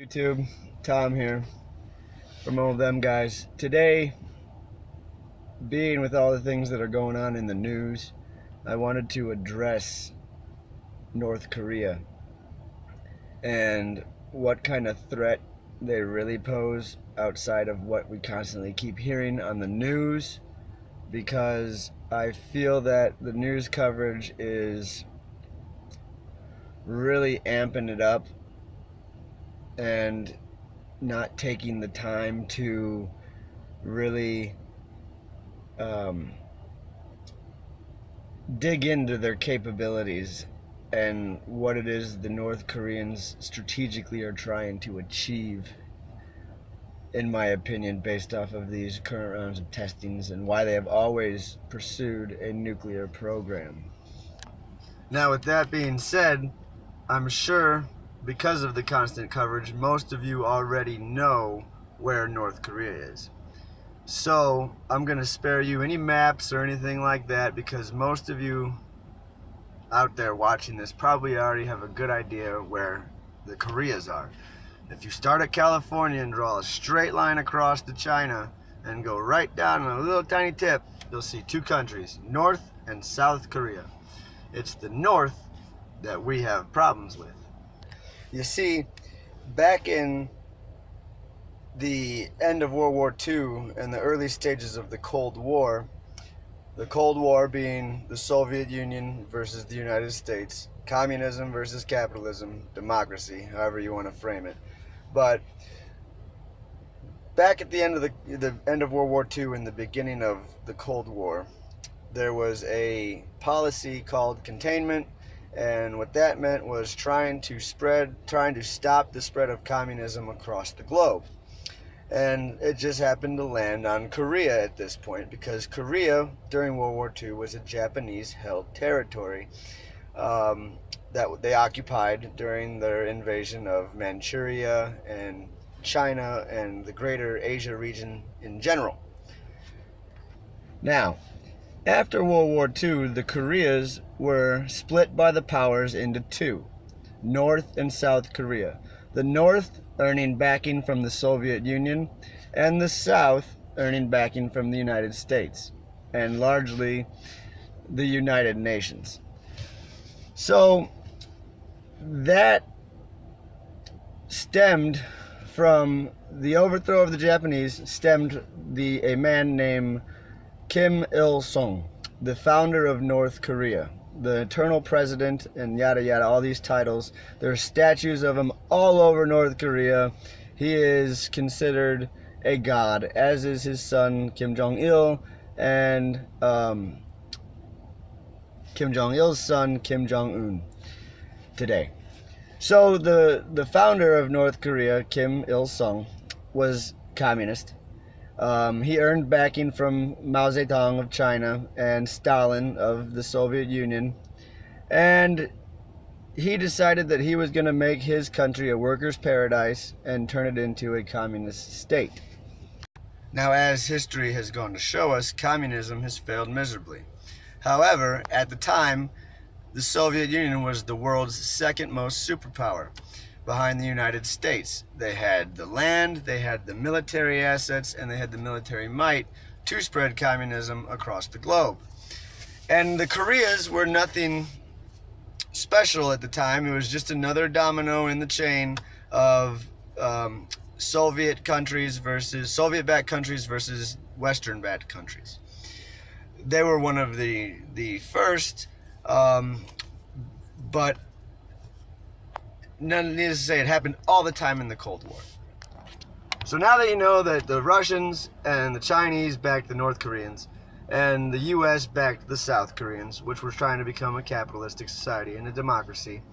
YouTube, Tom here from all of them guys. Today, being with all the things that are going on in the news, I wanted to address North Korea and what kind of threat they really pose outside of what we constantly keep hearing on the news, because I feel that the news coverage is really amping it up and not taking the time to really dig into their capabilities and what it is the North Koreans strategically are trying to achieve, in my opinion, based off of these current rounds of testings and why they have always pursued a nuclear program. Now, with that being said, I'm sure because of the constant coverage, most of you already know where North Korea is. So I'm going to spare you any maps or anything like that, because most of you out there watching this probably already have a good idea where the Koreas are. If you start at California and draw a straight line across to China and go right down on a little tiny tip, you'll see two countries, North and South Korea. It's the North that we have problems with. You see, back in the end of World War II and the early stages of the Cold War being the Soviet Union versus the United States, communism versus capitalism, democracy, however you want to frame it. But back at the end of the end of World War II and the beginning of the Cold War, there was a policy called containment, and what that meant was trying to stop the spread of communism across the globe. And it just happened to land on Korea at this point, because Korea during World War II was a Japanese-held territory that they occupied during their invasion of Manchuria and China and the greater Asia region in general. Now, after World War II, the Koreas were split by the powers into two, North and South Korea. The North earning backing from the Soviet Union, and the South earning backing from the United States, and largely the United Nations. So that stemmed from the overthrow of the Japanese, a man named Kim Il-sung, the founder of North Korea, the eternal president, and yada yada, all these titles. There are statues of him all over North Korea. He is considered a god, as is his son Kim Jong-il, and Kim Jong-il's son Kim Jong-un today. So the founder of North Korea, Kim Il-sung, was communist. He earned backing from Mao Zedong of China and Stalin of the Soviet Union, and he decided that he was going to make his country a workers' paradise and turn it into a communist state. Now, as history has gone to show us, communism has failed miserably. However, at the time, the Soviet Union was the world's second most superpower, behind the United States. They had the land, they had the military assets, and they had the military might to spread communism across the globe. And the Koreas were nothing special at the time. It was just another domino in the chain of Soviet-backed countries versus Western-backed countries. They were one of the first, but needless to say, it happened all the time in the Cold War. So now that you know that the Russians and the Chinese backed the North Koreans, and the US backed the South Koreans, which were trying to become a capitalistic society and a democracy,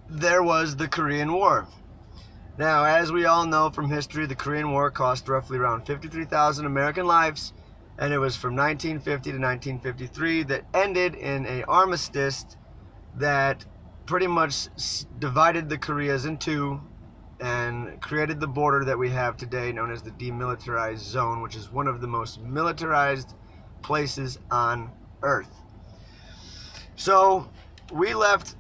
there was the Korean War. Now, as we all know from history, the Korean War cost roughly around 53,000 American lives, and it was from 1950 to 1953 that ended in an armistice that pretty much divided the Koreas in two and created the border that we have today, known as the Demilitarized Zone, which is one of the most militarized places on Earth. So we left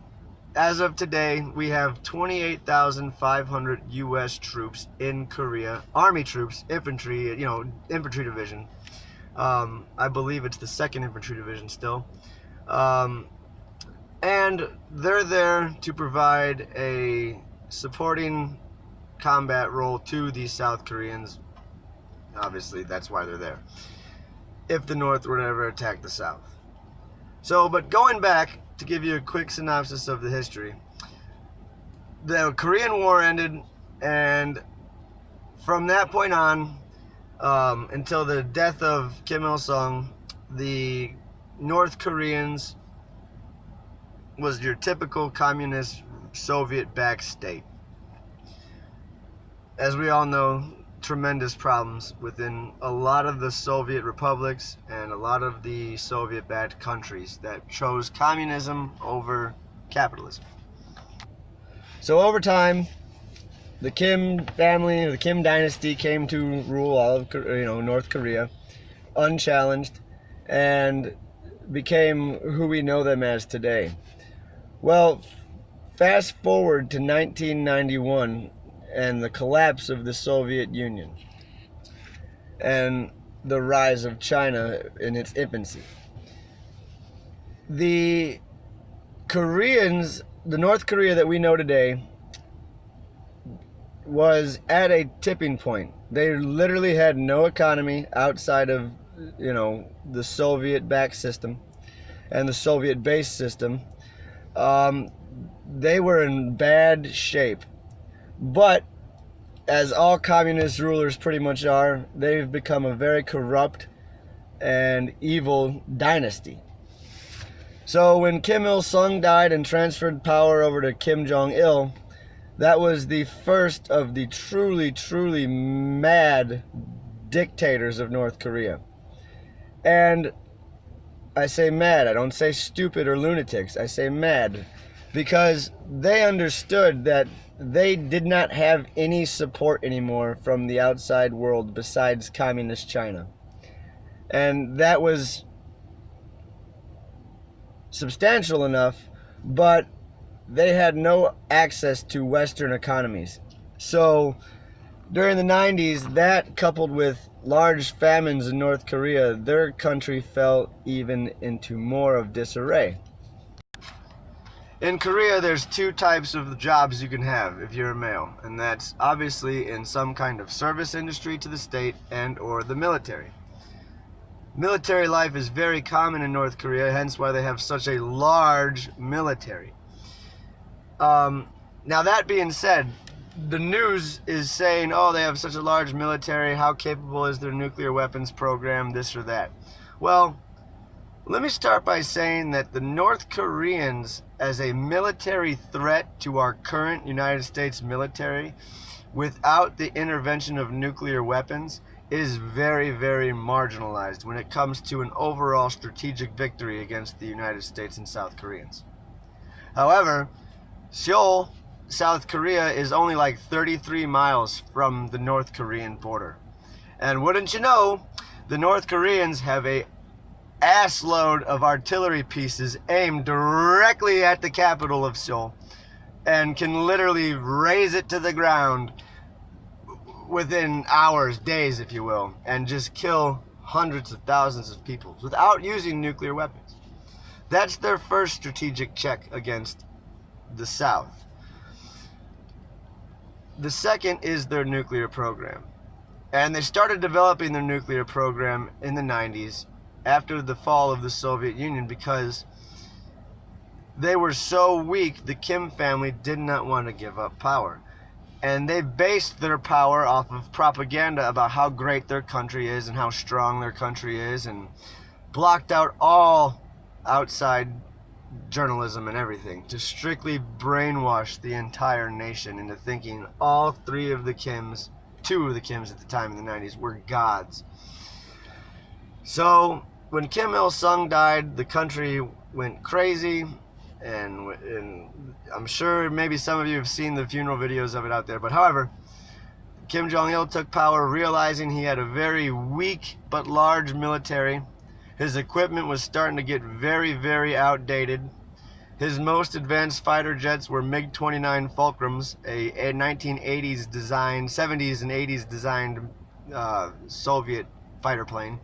as of today, we have 28,500 U.S. troops in Korea, Army troops, infantry, infantry division. I believe it's the 2nd Infantry Division still. And they're there to provide a supporting combat role to the South Koreans. Obviously, that's why they're there, if the North were to ever attack the South. So, but going back to give you a quick synopsis of the history, the Korean War ended, and from that point on, until the death of Kim Il-sung, the North Koreans was your typical communist Soviet-backed state. As we all know, tremendous problems within a lot of the Soviet republics and a lot of the Soviet-backed countries that chose communism over capitalism. So over time, the Kim family, the Kim dynasty, came to rule all of North Korea unchallenged and became who we know them as today. Well, fast forward to 1991 and the collapse of the Soviet Union and the rise of China in its infancy. The Koreans, the North Korea that we know today, was at a tipping point. They literally had no economy outside of, the Soviet-backed system and the Soviet-based system. They were in bad shape. But, as all communist rulers pretty much are, they've become a very corrupt and evil dynasty. So when Kim Il-sung died and transferred power over to Kim Jong-il, that was the first of the truly, truly mad dictators of North Korea. And I say mad, I don't say stupid or lunatics, I say mad, because they understood that they did not have any support anymore from the outside world besides communist China. And that was substantial enough, but they had no access to Western economies. So during the 90s, that coupled with large famines in North Korea, their country fell even into more of disarray. In Korea, there's 2 types of jobs you can have if you're a male, and that's obviously in some kind of service industry to the state and or the military. Military life is very common in North Korea, hence why they have such a large military. Now that being said, the news is saying, oh, they have such a large military, how capable is their nuclear weapons program, this or that. Well, let me start by saying that the North Koreans, as a military threat to our current United States military, without the intervention of nuclear weapons, is very, very marginalized when it comes to an overall strategic victory against the United States and South Koreans. However, Seoul, South Korea, is only like 33 miles from the North Korean border. And wouldn't you know, the North Koreans have a assload of artillery pieces aimed directly at the capital of Seoul and can literally raze it to the ground within hours, days if you will, and just kill hundreds of thousands of people without using nuclear weapons. That's their first strategic check against the South. The second is their nuclear program. And they started developing their nuclear program in the 90s after the fall of the Soviet Union because they were so weak, the Kim family did not want to give up power. And they based their power off of propaganda about how great their country is and how strong their country is, and blocked out all outside journalism and everything to strictly brainwash the entire nation into thinking all 3 of the Kims, 2 of the Kims at the time in the 90s, were gods. So when Kim Il-sung died, the country went crazy, and I'm sure maybe some of you have seen the funeral videos of it out there, but however, Kim Jong-il took power realizing he had a very weak but large military. His equipment was starting to get very, very outdated, His most advanced fighter jets were MiG-29 Fulcrums, a 1980s designed, 70s and 80s designed Soviet fighter plane.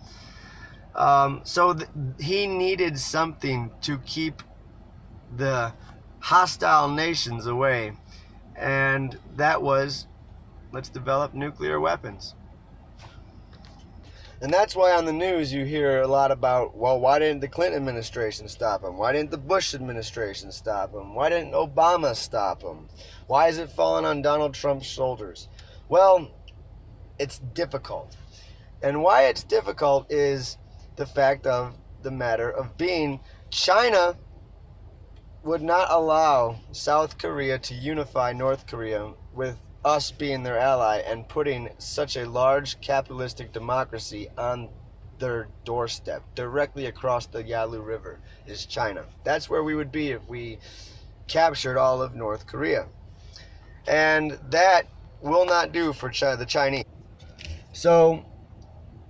So he needed something to keep the hostile nations away, and that was, let's develop nuclear weapons. And that's why on the news you hear a lot about, well, why didn't the Clinton administration stop him? Why didn't the Bush administration stop him? Why didn't Obama stop him? Why is it falling on Donald Trump's shoulders? Well, it's difficult. And why it's difficult is the fact of the matter of being China would not allow South Korea to unify North Korea with us being their ally and putting such a large capitalistic democracy on their doorstep. Directly across the Yalu River is China. That's where we would be if we captured all of North Korea. And that will not do for the Chinese. So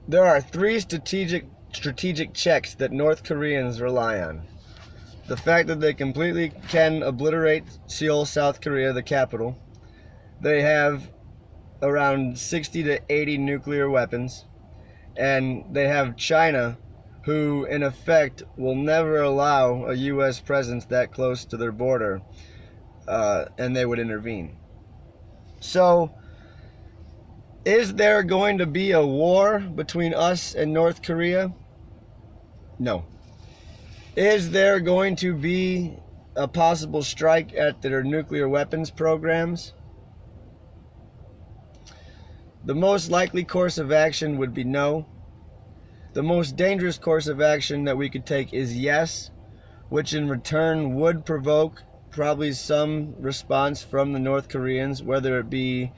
there are three strategic checks that North Koreans rely on. The fact that they completely can obliterate Seoul, South Korea, the capital. They have around 60 to 80 nuclear weapons. And they have China, who in effect will never allow a U.S. presence that close to their border, and they would intervene. So, is there going to be a war between us and North Korea? No. Is there going to be a possible strike at their nuclear weapons programs? The most likely course of action would be no. The most dangerous course of action that we could take is yes, which in return would provoke probably some response from the North Koreans, whether it be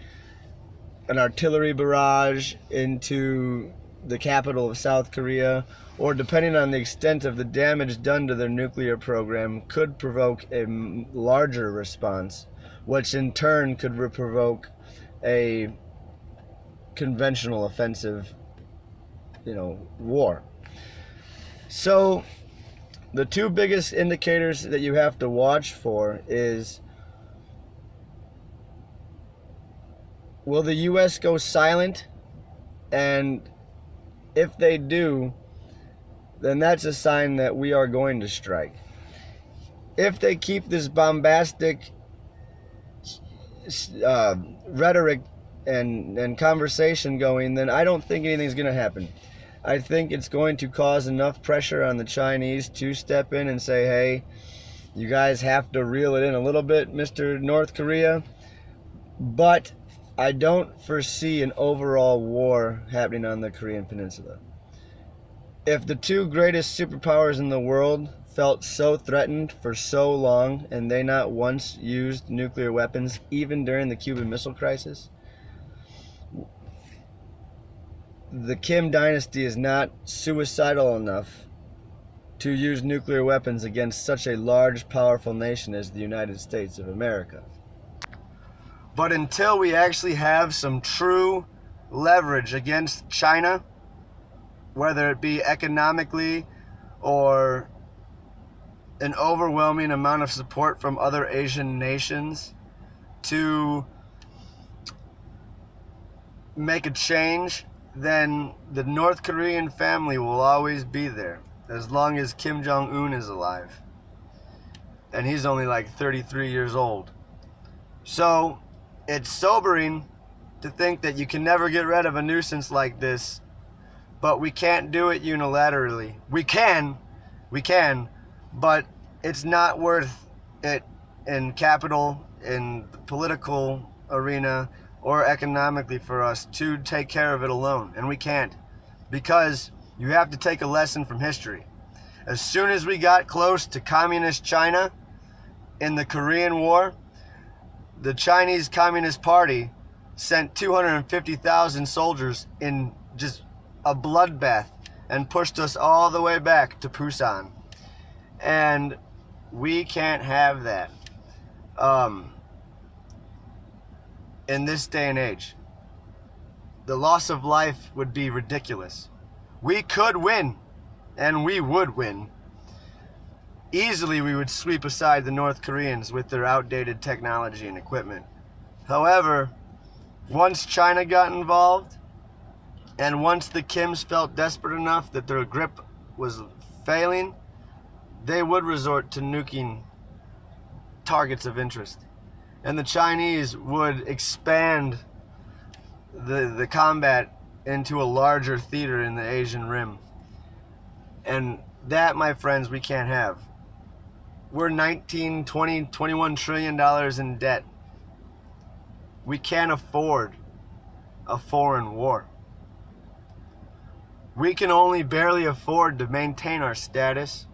an artillery barrage into the capital of South Korea, or depending on the extent of the damage done to their nuclear program, could provoke a larger response, which in turn could provoke a conventional offensive, war. So the two biggest indicators that you have to watch for is, will the U.S. go silent? And if they do, then that's a sign that we are going to strike. If they keep this bombastic rhetoric and conversation going, then I don't think anything's going to happen. I think it's going to cause enough pressure on the Chinese to step in and say, hey, you guys have to reel it in a little bit, Mr. North Korea. But I don't foresee an overall war happening on the Korean Peninsula. If the two greatest superpowers in the world felt so threatened for so long and they not once used nuclear weapons, even during the Cuban Missile Crisis, the Kim dynasty is not suicidal enough to use nuclear weapons against such a large, powerful nation as the United States of America. But until we actually have some true leverage against China, whether it be economically or an overwhelming amount of support from other Asian nations to make a change, then the North Korean family will always be there as long as Kim Jong-un is alive. And he's only like 33 years old. So it's sobering to think that you can never get rid of a nuisance like this, but we can't do it unilaterally. We can, but it's not worth it in capital, in the political arena, or economically for us to take care of it alone. And we can't, because you have to take a lesson from history. As soon as we got close to communist China in the Korean War, the Chinese Communist Party sent 250,000 soldiers in just a bloodbath and pushed us all the way back to Busan. And we can't have that. In this day and age, the loss of life would be ridiculous. We could win, and we would win, easily we would sweep aside the North Koreans with their outdated technology and equipment. However, once China got involved, and once the Kims felt desperate enough that their grip was failing, they would resort to nuking targets of interest. And the Chinese would expand the combat into a larger theater in the Asian Rim. And that, my friends, we can't have. We're 19, 20, 21 trillion dollars in debt. We can't afford a foreign war. We can only barely afford to maintain our status.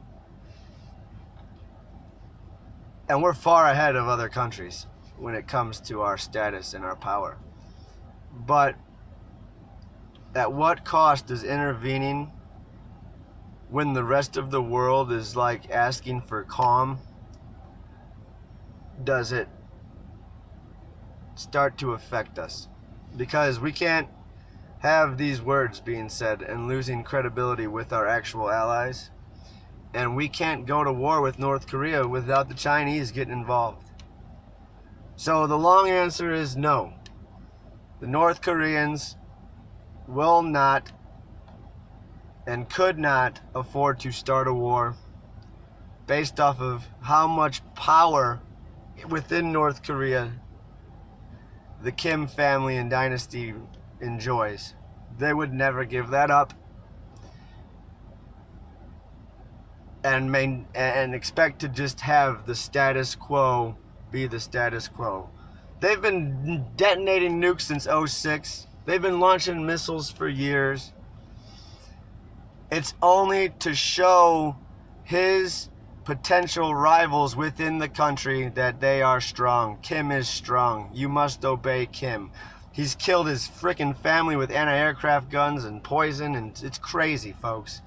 And we're far ahead of other countries when it comes to our status and our power. But at what cost is intervening when the rest of the world is like asking for calm? Does it start to affect us? Because we can't have these words being said and losing credibility with our actual allies. And we can't go to war with North Korea without the Chinese getting involved. So the long answer is no. The North Koreans will not and could not afford to start a war based off of how much power within North Korea the Kim family and dynasty enjoys. They would never give that up and expect to just have the status quo be the status quo. They've been detonating nukes since '06. They've been launching missiles for years. It's only to show his potential rivals within the country that they are strong. Kim is strong. You must obey Kim. He's killed his frickin' family with anti-aircraft guns and poison, and it's crazy, folks.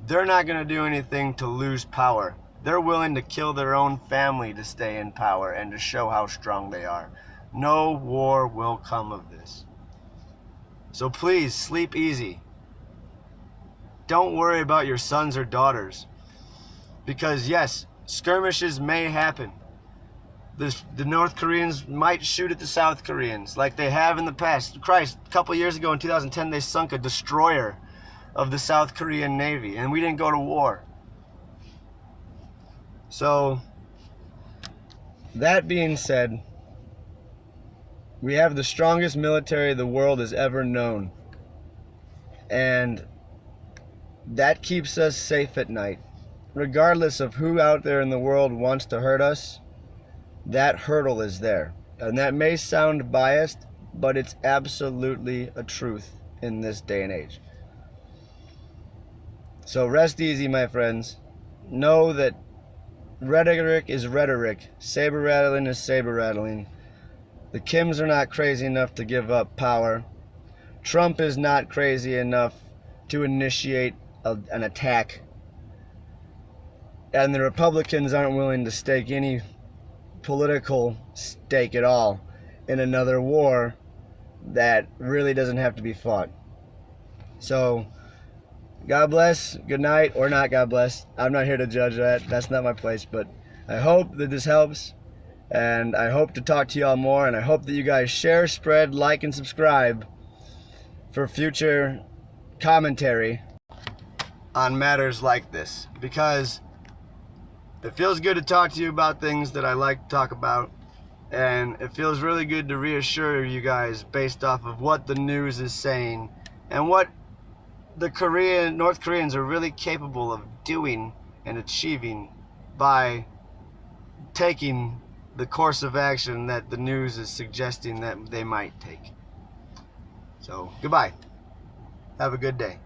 They're not going to do anything to lose power. They're willing to kill their own family to stay in power and to show how strong they are. No war will come of this. So please, sleep easy. Don't worry about your sons or daughters. Because yes, skirmishes may happen. The North Koreans might shoot at the South Koreans like they have in the past. Christ, a couple years ago in 2010, they sunk a destroyer of the South Korean Navy, and we didn't go to war. So, that being said, we have the strongest military the world has ever known. And that keeps us safe at night. Regardless of who out there in the world wants to hurt us, that hurdle is there. And that may sound biased, but it's absolutely a truth in this day and age. So rest easy, my friends. Know that rhetoric is rhetoric. Saber rattling is saber rattling. The Kims are not crazy enough to give up power. Trump is not crazy enough to initiate an attack. And the Republicans aren't willing to stake any political stake at all in another war that really doesn't have to be fought. So, God bless, good night, or not God bless. I'm not here to judge that. That's not my place. But I hope that this helps. And I hope to talk to y'all more. And I hope that you guys share, spread, like, and subscribe for future commentary on matters like this. Because it feels good to talk to you about things that I like to talk about. And it feels really good to reassure you guys based off of what the news is saying and what the North Koreans are really capable of doing and achieving by taking the course of action that the news is suggesting that they might take. So, goodbye. Have a good day.